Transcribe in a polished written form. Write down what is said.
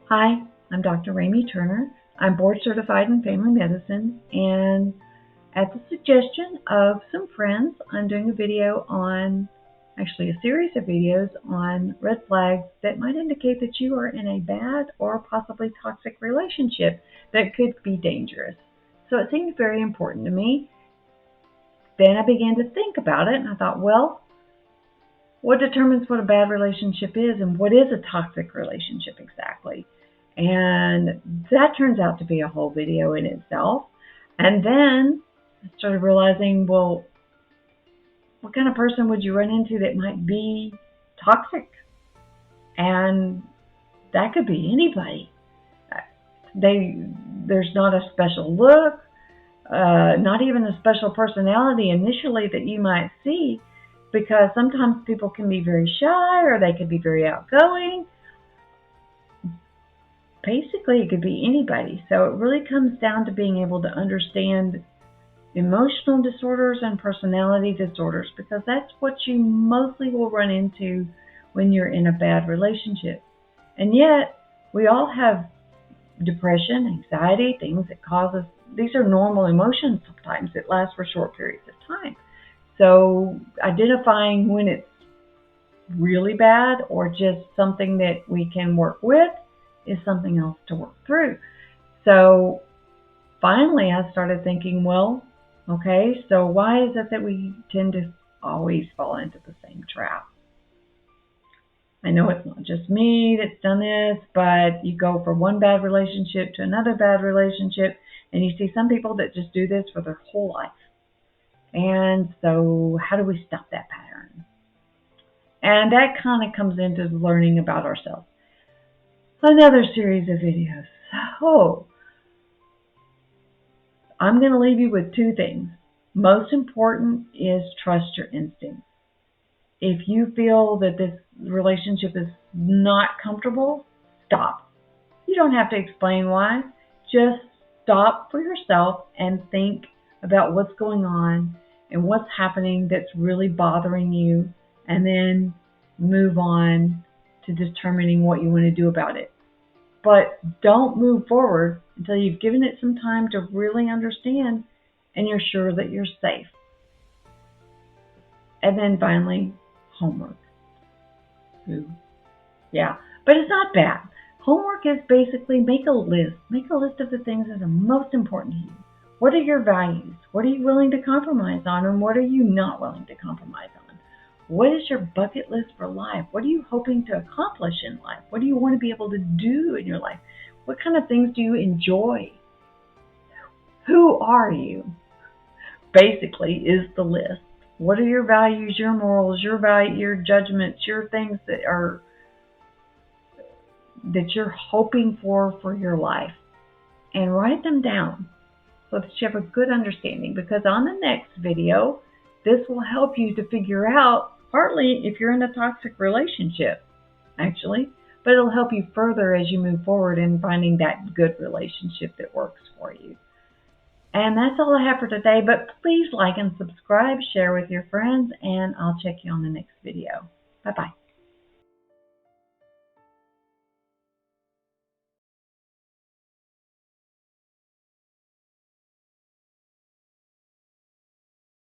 Hi, I'm Dr. Ramey Turner. I'm board certified in family medicine, and at the suggestion of some friends, I'm doing a series of videos on red flags that might indicate that you are in a bad or possibly toxic relationship that could be dangerous. So it seemed very important to me. Then I began to think about it, and I thought, well, what determines what a bad relationship is and what is a toxic relationship exactly? And that turns out to be a whole video in itself. And then I started realizing, well, what kind of person would you run into that might be toxic? And that could be anybody. There's not a special look, not even a special personality initially that you might see, because sometimes people can be very shy or they could be very outgoing. Basically, it could be anybody. So it really comes down to being able to understand emotional disorders and personality disorders, because that's what you mostly will run into when you're in a bad relationship. And yet, we all have depression, anxiety, things that cause us. These are normal emotions sometimes that last for short periods of time. So identifying when it's really bad or just something that we can work with is something else to work through. So finally I started thinking, well, okay, so why is it that we tend to always fall into the same trap? I know it's not just me that's done this, but you go from one bad relationship to another bad relationship, and you see some people that just do this for their whole life. And so how do we stop that pattern? And that kind of comes into learning about ourselves. Another series of videos. So I'm going to leave you with two things. Most important is trust your instincts. If you feel that this relationship is not comfortable, stop. You don't have to explain why. Just stop for yourself and think about what's going on and what's happening that's really bothering you, and then move on to determining what you want to do about it. But don't move forward until you've given it some time to really understand and you're sure that you're safe. And then finally, homework. Ooh, yeah, but it's not bad. Homework is basically make a list. Make a list of the things that are most important to you. What are your values? What are you willing to compromise on, and what are you not willing to compromise on? What is your bucket list for life? What are you hoping to accomplish in life? What do you want to be able to do in your life? What kind of things do you enjoy? Who are you? Basically, is the list. What are your values, your morals, your judgments, your things that you're hoping for your life? And write them down so that you have a good understanding, because on the next video, this will help you to figure out, partly if you're in a toxic relationship, actually, but it'll help you further as you move forward in finding that good relationship that works for you. And that's all I have for today, but please like and subscribe, share with your friends, and I'll check you on the next video. Bye-bye.